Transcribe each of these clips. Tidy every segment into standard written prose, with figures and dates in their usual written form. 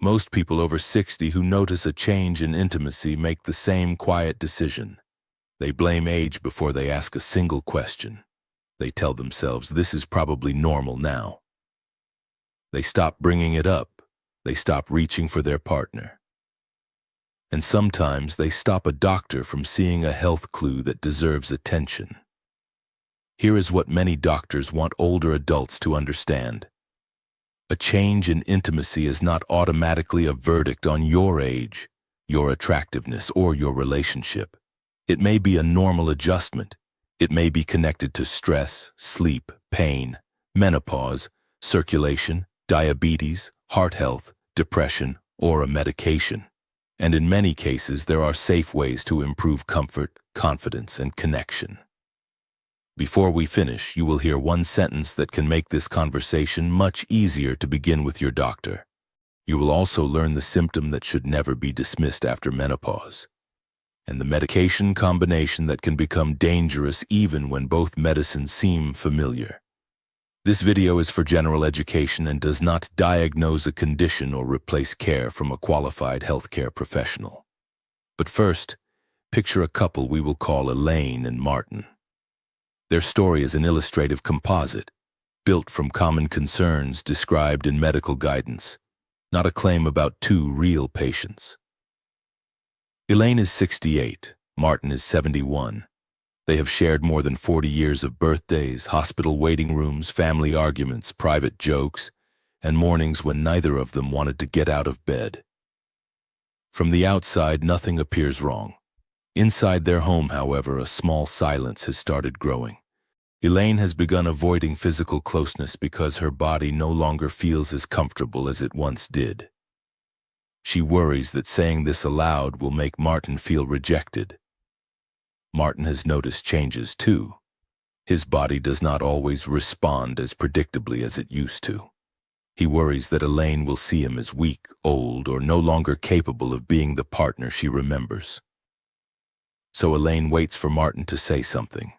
Most people over 60 who notice a change in intimacy make the same quiet decision. They blame age before they ask a single question. They tell themselves this is probably normal now. They stop bringing it up. They stop reaching for their partner. And sometimes they stop a doctor from seeing a health clue that deserves attention. Here is what many doctors want older adults to understand. A change in intimacy is not automatically a verdict on your age, your attractiveness, or your relationship. It may be a normal adjustment. It may be connected to stress, sleep, pain, menopause, circulation, diabetes, heart health, depression, or a medication. And in many cases, there are safe ways to improve comfort, confidence, and connection. Before we finish, you will hear one sentence that can make this conversation much easier to begin with your doctor. You will also learn the symptom that should never be dismissed after menopause, and the medication combination that can become dangerous even when both medicines seem familiar. This video is for general education and does not diagnose a condition or replace care from a qualified healthcare professional. But first, picture a couple we will call Elaine and Martin. Their story is an illustrative composite, built from common concerns described in medical guidance, not a claim about two real patients. Elaine is 68, Martin is 71. They have shared more than 40 years of birthdays, hospital waiting rooms, family arguments, private jokes, and mornings when neither of them wanted to get out of bed. From the outside, nothing appears wrong. Inside their home, however, a small silence has started growing. Elaine has begun avoiding physical closeness because her body no longer feels as comfortable as it once did. She worries that saying this aloud will make Martin feel rejected. Martin has noticed changes too. His body does not always respond as predictably as it used to. He worries that Elaine will see him as weak, old, or no longer capable of being the partner she remembers. So Elaine waits for Martin to say something.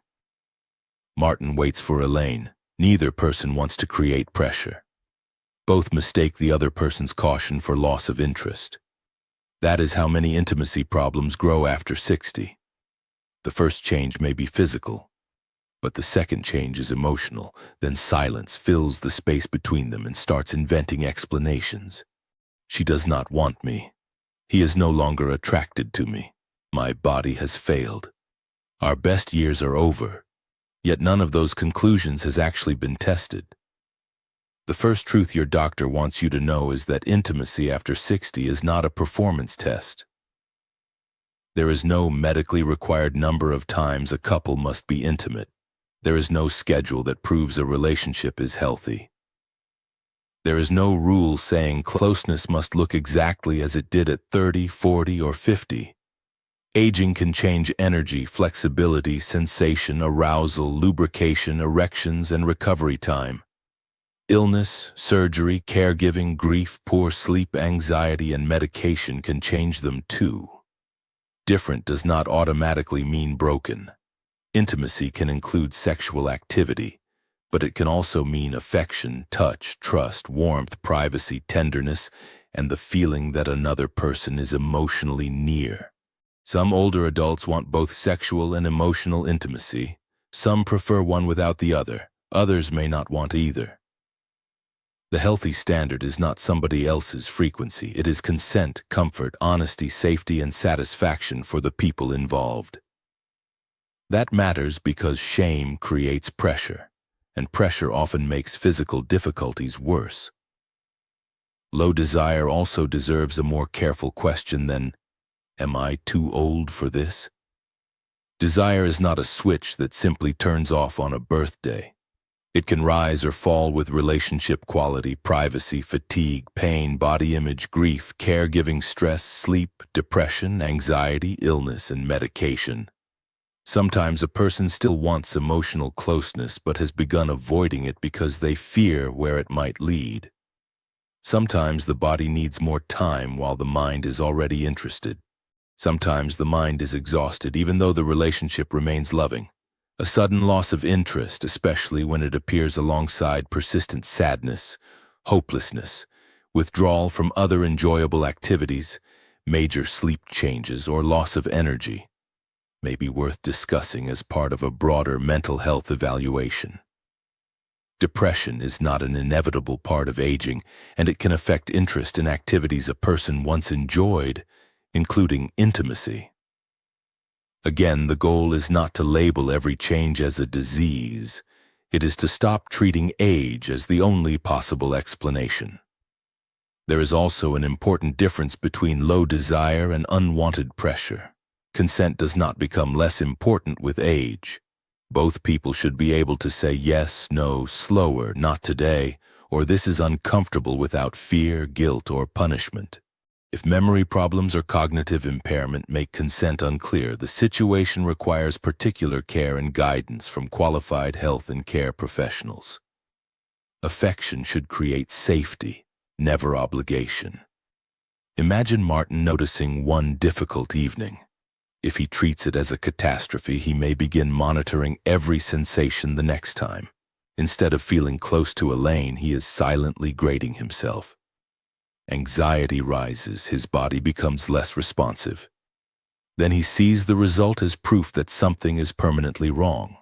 Martin waits for Elaine. Neither person wants to create pressure. Both mistake the other person's caution for loss of interest. That is how many intimacy problems grow after 60. The first change may be physical, but the second change is emotional. Then silence fills the space between them and starts inventing explanations. She does not want me. He is no longer attracted to me. My body has failed. Our best years are over. Yet none of those conclusions has actually been tested. The first truth your doctor wants you to know is that intimacy after 60 is not a performance test. There is no medically required number of times a couple must be intimate. There is no schedule that proves a relationship is healthy. There is no rule saying closeness must look exactly as it did at 30, 40, or 50. Aging can change energy, flexibility, sensation, arousal, lubrication, erections, and recovery time. Illness, surgery, caregiving, grief, poor sleep, anxiety, and medication can change them too. Different does not automatically mean broken. Intimacy can include sexual activity, but it can also mean affection, touch, trust, warmth, privacy, tenderness, and the feeling that another person is emotionally near. Some older adults want both sexual and emotional intimacy. Some prefer one without the other. Others may not want either. The healthy standard is not somebody else's frequency. It is consent, comfort, honesty, safety, and satisfaction for the people involved. That matters because shame creates pressure, and pressure often makes physical difficulties worse. Low desire also deserves a more careful question than, am I too old for this? Desire is not a switch that simply turns off on a birthday. It can rise or fall with relationship quality, privacy, fatigue, pain, body image, grief, caregiving, stress, sleep, depression, anxiety, illness, and medication. Sometimes a person still wants emotional closeness but has begun avoiding it because they fear where it might lead. Sometimes the body needs more time while the mind is already interested. Sometimes the mind is exhausted even though the relationship remains loving. A sudden loss of interest, especially when it appears alongside persistent sadness, hopelessness, Withdrawal from other enjoyable activities, major sleep changes, or loss of energy may be worth discussing as part of a broader mental health evaluation. Depression is not an inevitable part of aging, and it can affect interest in activities a person once enjoyed, including intimacy. Again, the goal is not to label every change as a disease. It is to stop treating age as the only possible explanation. There is also an important difference between low desire and unwanted pressure. Consent does not become less important with age. Both people should be able to say yes, no, slower, not today, or this is uncomfortable without fear, guilt, or punishment. If memory problems or cognitive impairment make consent unclear, the situation requires particular care and guidance from qualified health and care professionals. Affection should create safety, never obligation. Imagine Martin noticing one difficult evening. If he treats it as a catastrophe, he may begin monitoring every sensation the next time. Instead of feeling close to Elaine, he is silently grading himself. Anxiety rises, his body becomes less responsive. Then he sees the result as proof that something is permanently wrong.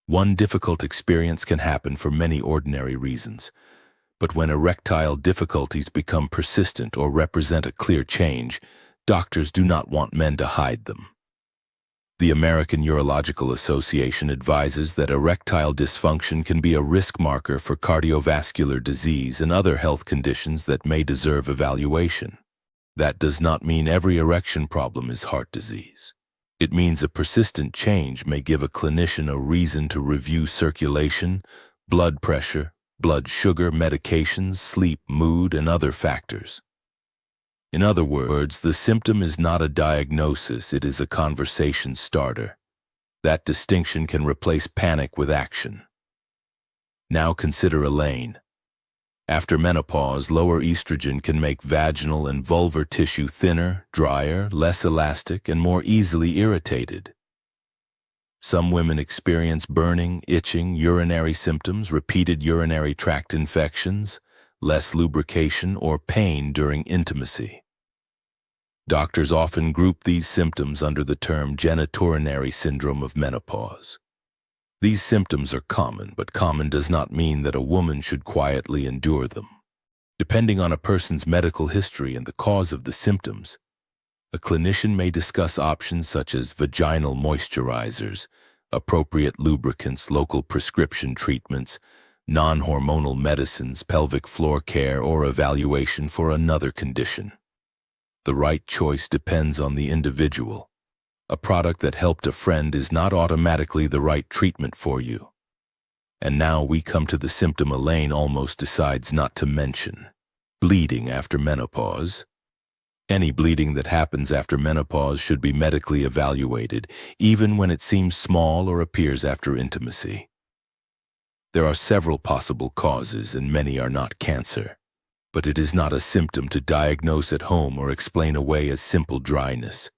One difficult experience can happen for many ordinary reasons, but when erectile difficulties become persistent or represent a clear change, doctors do not want men to hide them. The American Urological Association advises that erectile dysfunction can be a risk marker for cardiovascular disease and other health conditions that may deserve evaluation. That does not mean every erection problem is heart disease. It means a persistent change may give a clinician a reason to review circulation, blood pressure, blood sugar, medications, sleep, mood, and other factors. In other words, the symptom is not a diagnosis, it is a conversation starter. That distinction can replace panic with action. Now consider Elaine. After menopause, lower estrogen can make vaginal and vulvar tissue thinner, drier, less elastic, and more easily irritated. Some women experience burning, itching, urinary symptoms, repeated urinary tract infections, less lubrication, or pain during intimacy. Doctors often group these symptoms under the term genitourinary syndrome of menopause. These symptoms are common, but common does not mean that a woman should quietly endure them. Depending on a person's medical history and the cause of the symptoms, a clinician may discuss options such as vaginal moisturizers, appropriate lubricants, local prescription treatments, non-hormonal medicines, pelvic floor care, or evaluation for another condition. The right choice depends on the individual. A product that helped a friend is not automatically the right treatment for you. And now we come to the symptom Elaine almost decides not to mention: bleeding after menopause. Any bleeding that happens after menopause should be medically evaluated, even when it seems small or appears after intimacy. There are several possible causes, and many are not cancer. But it is not a symptom to diagnose at home or explain away as simple dryness.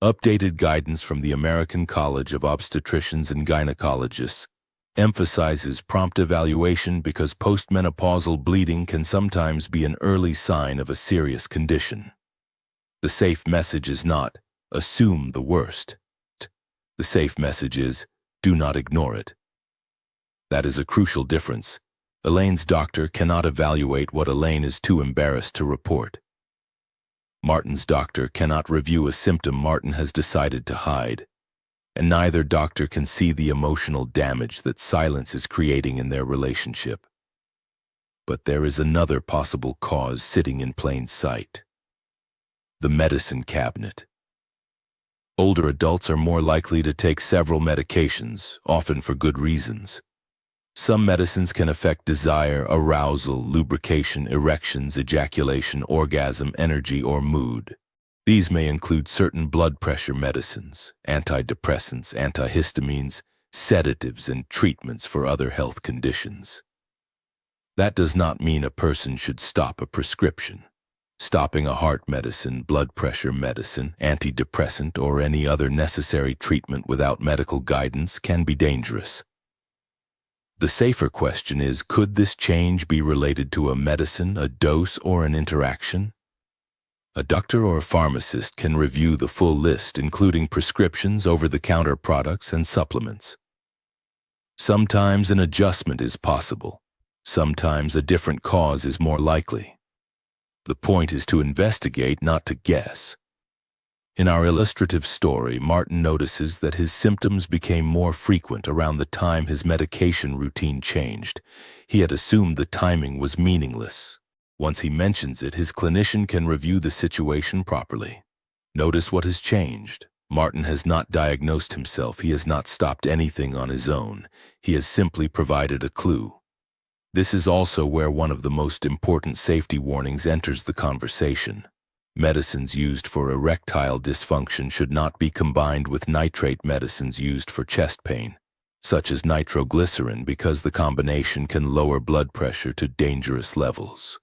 Updated guidance from the American College of Obstetricians and Gynecologists emphasizes prompt evaluation because postmenopausal bleeding can sometimes be an early sign of a serious condition. The safe message is not, assume the worst. The safe message is, do not ignore it. That is a crucial difference. Elaine's doctor cannot evaluate what Elaine is too embarrassed to report. Martin's doctor cannot review a symptom Martin has decided to hide, and neither doctor can see the emotional damage that silence is creating in their relationship. But there is another possible cause sitting in plain sight: the medicine cabinet. Older adults are more likely to take several medications, often for good reasons. Some medicines can affect desire, arousal, lubrication, erections, ejaculation, orgasm, energy, or mood. These may include certain blood pressure medicines, antidepressants, antihistamines, sedatives, and treatments for other health conditions. That does not mean a person should stop a prescription. Stopping a heart medicine, blood pressure medicine, antidepressant, or any other necessary treatment without medical guidance can be dangerous. The safer question is, could this change be related to a medicine, a dose, or an interaction? A doctor or a pharmacist can review the full list, including prescriptions, over-the-counter products, and supplements. Sometimes an adjustment is possible. Sometimes a different cause is more likely. The point is to investigate, not to guess. In our illustrative story, Martin notices that his symptoms became more frequent around the time his medication routine changed. He had assumed the timing was meaningless. Once he mentions it, his clinician can review the situation properly. Notice what has changed. Martin has not diagnosed himself. He has not stopped anything on his own. He has simply provided a clue. This is also where one of the most important safety warnings enters the conversation. Medicines used for erectile dysfunction should not be combined with nitrate medicines used for chest pain, such as nitroglycerin, because the combination can lower blood pressure to dangerous levels.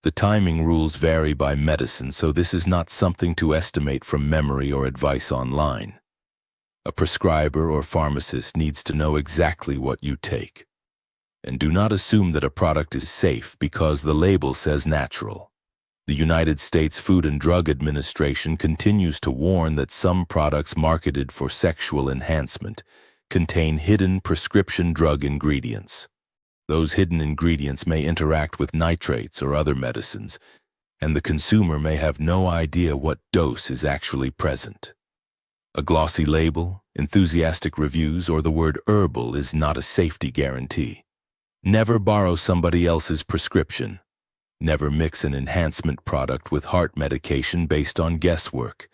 The timing rules vary by medicine, so this is not something to estimate from memory or advice online. A prescriber or pharmacist needs to know exactly what you take. And do not assume that a product is safe because the label says natural. The United States Food and Drug Administration continues to warn that some products marketed for sexual enhancement contain hidden prescription drug ingredients. Those hidden ingredients may interact with nitrates or other medicines, and the consumer may have no idea what dose is actually present. A glossy label, enthusiastic reviews, or the word herbal is not a safety guarantee. Never borrow somebody else's prescription. Never mix an enhancement product with heart medication based on guesswork.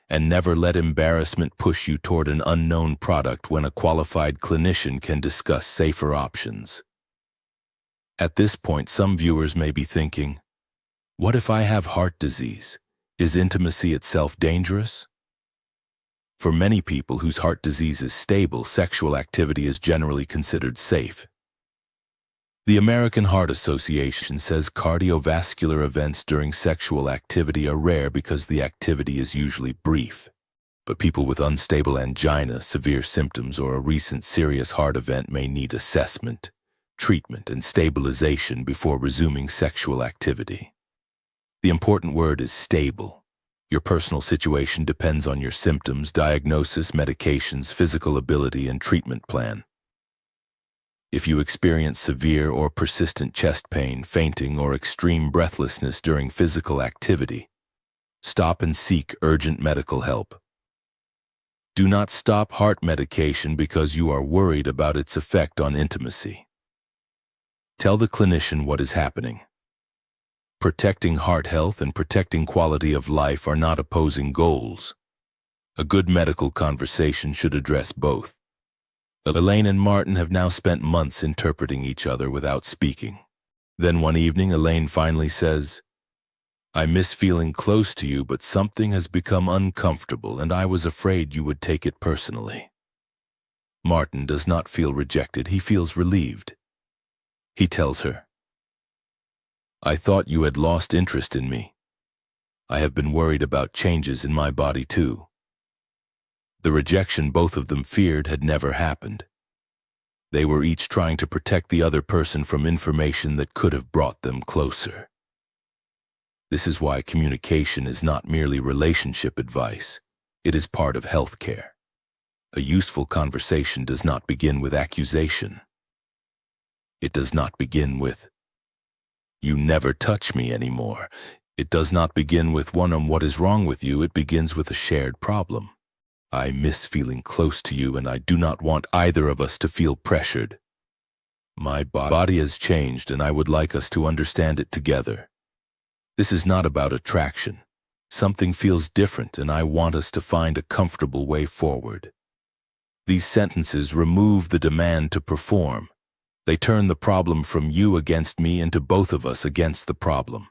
And never let embarrassment push you toward an unknown product when a qualified clinician can discuss safer options. At this point, some viewers may be thinking, what if I have heart disease? Is intimacy itself dangerous? For many people whose heart disease is stable, sexual activity is generally considered safe. The American Heart Association says cardiovascular events during sexual activity are rare because the activity is usually brief. But people with unstable angina, severe symptoms, or a recent serious heart event may need assessment, treatment, and stabilization before resuming sexual activity. The important word is stable. Your personal situation depends on your symptoms, diagnosis, medications, physical ability, and treatment plan. If you experience severe or persistent chest pain, fainting, or extreme breathlessness during physical activity, stop and seek urgent medical help. Do not stop heart medication because you are worried about its effect on intimacy. Tell the clinician what is happening. Protecting heart health and protecting quality of life are not opposing goals. A good medical conversation should address both. Elaine and Martin have now spent months interpreting each other without speaking. Then one evening, Elaine finally says, "I miss feeling close to you, but something has become uncomfortable, and I was afraid you would take it personally." Martin does not feel rejected. He feels relieved. He tells her, "I thought you had lost interest in me. I have been worried about changes in my body too." The rejection both of them feared had never happened. They were each trying to protect the other person from information that could have brought them closer. This is why communication is not merely relationship advice. It is part of healthcare. A useful conversation does not begin with accusation. It does not begin with, "You never touch me anymore." It does not begin with one on what is wrong with you. It begins with a shared problem. "I miss feeling close to you, and I do not want either of us to feel pressured. My body has changed, and I would like us to understand it together. This is not about attraction. Something feels different, and I want us to find a comfortable way forward." These sentences remove the demand to perform. They turn the problem from you against me into both of us against the problem.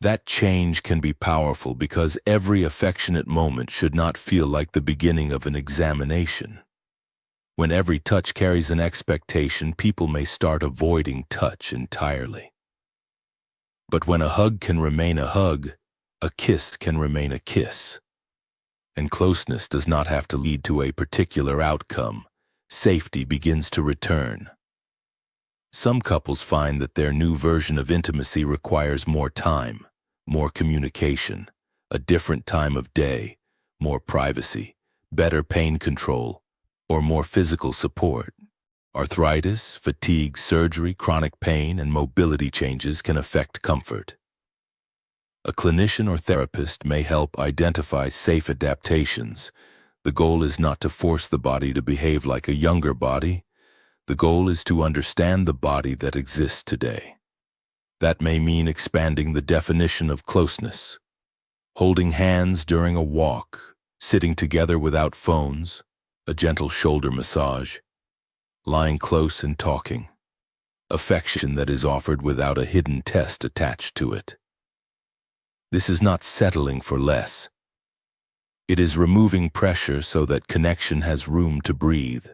That change can be powerful because every affectionate moment should not feel like the beginning of an examination. When every touch carries an expectation, people may start avoiding touch entirely. But when a hug can remain a hug, a kiss can remain a kiss. And closeness does not have to lead to a particular outcome. safety begins to return. Some couples find that their new version of intimacy requires more time, more communication, a different time of day, more privacy, better pain control, or more physical support. Arthritis, fatigue, surgery, chronic pain, and mobility changes can affect comfort. A clinician or therapist may help identify safe adaptations. The goal is not to force the body to behave like a younger body. The goal is to understand the body that exists today. That may mean expanding the definition of closeness, holding hands during a walk, sitting together without phones, a gentle shoulder massage, lying close and talking, affection that is offered without a hidden test attached to it. This is not settling for less. It is removing pressure so that connection has room to breathe.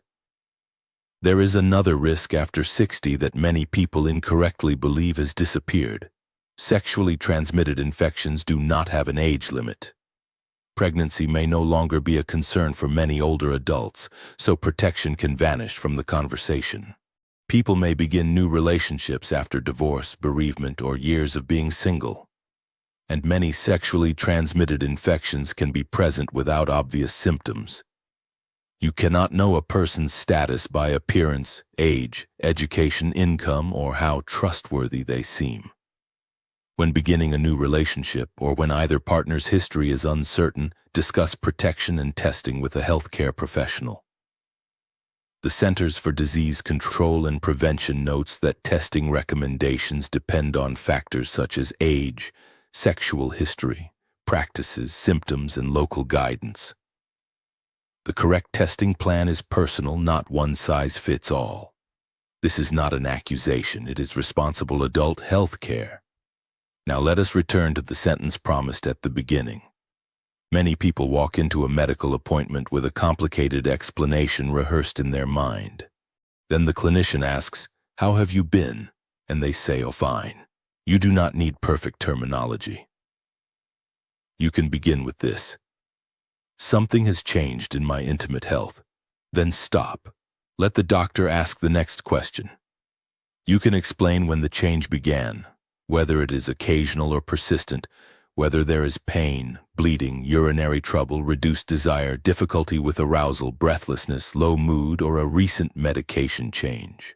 There is another risk after 60 that many people incorrectly believe has disappeared. Sexually transmitted infections do not have an age limit. Pregnancy may no longer be a concern for many older adults, so protection can vanish from the conversation. People may begin new relationships after divorce, bereavement, or years of being single. And many sexually transmitted infections can be present without obvious symptoms. You cannot know a person's status by appearance, age, education, income, or how trustworthy they seem. When beginning a new relationship, or when either partner's history is uncertain, discuss protection and testing with a healthcare professional. The Centers for Disease Control and Prevention notes that testing recommendations depend on factors such as age, sexual history, practices, symptoms, and local guidance. The correct testing plan is personal, not one size fits all. This is not an accusation, it is responsible adult health care. Now let us return to the sentence promised at the beginning. Many people walk into a medical appointment with a complicated explanation rehearsed in their mind. Then the clinician asks, "How have you been?" And they say, "Oh, fine." You do not need perfect terminology. You can begin with this. Something has changed in my intimate health. Then stop. Let the doctor ask the next question. You can explain when the change began, whether it is occasional or persistent, whether there is pain, bleeding, urinary trouble, reduced desire, difficulty with arousal, breathlessness, low mood, or a recent medication change.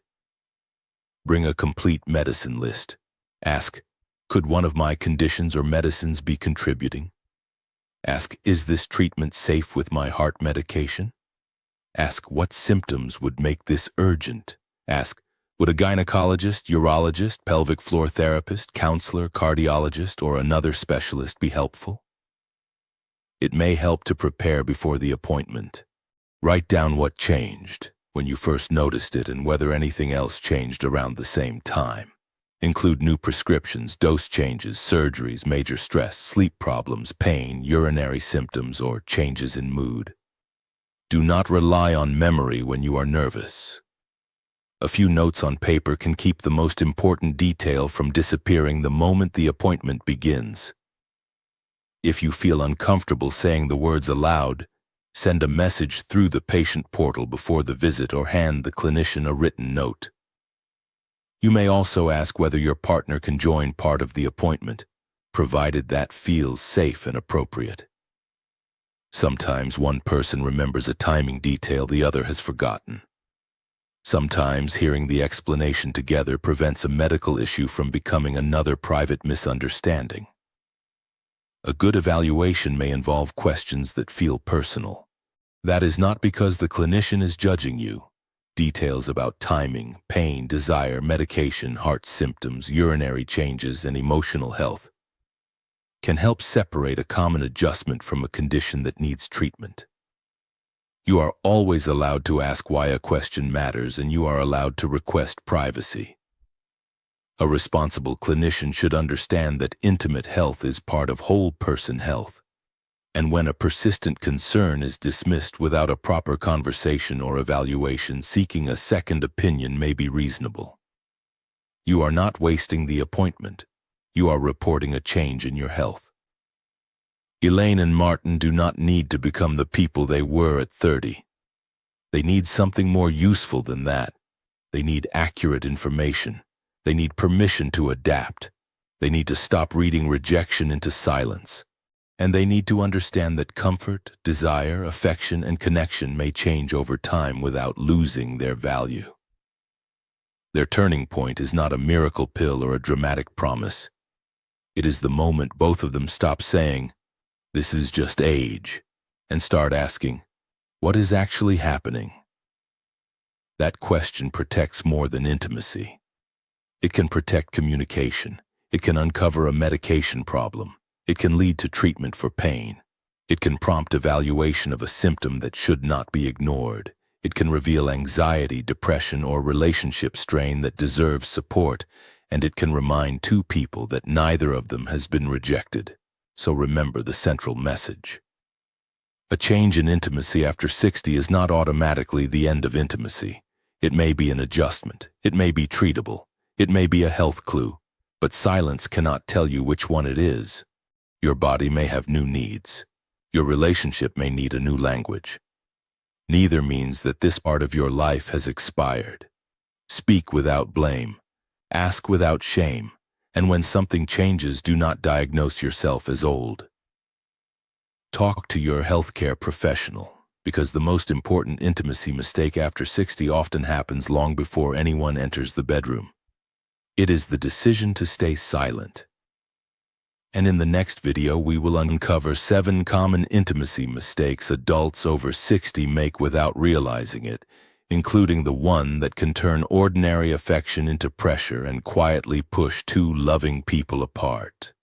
Bring a complete medicine list. Ask, could one of my conditions or medicines be contributing? Ask, is this treatment safe with my heart medication? Ask, what symptoms would make this urgent? Ask, would a gynecologist, urologist, pelvic floor therapist, counselor, cardiologist, or another specialist be helpful? It may help to prepare before the appointment. Write down what changed, when you first noticed it, and whether anything else changed around the same time. Include new prescriptions, dose changes, surgeries, major stress, sleep problems, pain, urinary symptoms, or changes in mood. Do not rely on memory when you are nervous. A few notes on paper can keep the most important detail from disappearing the moment the appointment begins. If you feel uncomfortable saying the words aloud, send a message through the patient portal before the visit or hand the clinician a written note. You may also ask whether your partner can join part of the appointment, provided that feels safe and appropriate. Sometimes one person remembers a timing detail the other has forgotten. Sometimes hearing the explanation together prevents a medical issue from becoming another private misunderstanding. A good evaluation may involve questions that feel personal. That is not because the clinician is judging you. Details about timing, pain, desire, medication, heart symptoms, urinary changes, and emotional health can help separate a common adjustment from a condition that needs treatment. You are always allowed to ask why a question matters, and you are allowed to request privacy. A responsible clinician should understand that intimate health is part of whole person health. And when a persistent concern is dismissed without a proper conversation or evaluation, seeking a second opinion may be reasonable. You are not wasting the appointment. You are reporting a change in your health. Elaine and Martin do not need to become the people they were at 30. They need something more useful than that. They need accurate information. They need permission to adapt. They need to stop reading rejection into silence. And they need to understand that comfort, desire, affection, and connection may change over time without losing their value. Their turning point is not a miracle pill or a dramatic promise. It is the moment both of them stop saying, "This is just age," and start asking, "What is actually happening?" That question protects more than intimacy. It can protect communication. It can uncover a medication problem. It can lead to treatment for pain. It can prompt evaluation of a symptom that should not be ignored. It can reveal anxiety, depression, or relationship strain that deserves support, and it can remind two people that neither of them has been rejected. So remember the central message. A change in intimacy after 60 is not automatically the end of intimacy. It may be an adjustment. It may be treatable. It may be a health clue. But silence cannot tell you which one it is. Your body may have new needs. Your relationship may need a new language. Neither means that this part of your life has expired. Speak without blame. Ask without shame. And when something changes, do not diagnose yourself as old. Talk to your healthcare professional, because the most important intimacy mistake after 60 often happens long before anyone enters the bedroom. It is the decision to stay silent. And in the next video, we will uncover 7 common intimacy mistakes adults over 60 make without realizing it, including the one that can turn ordinary affection into pressure and quietly push two loving people apart.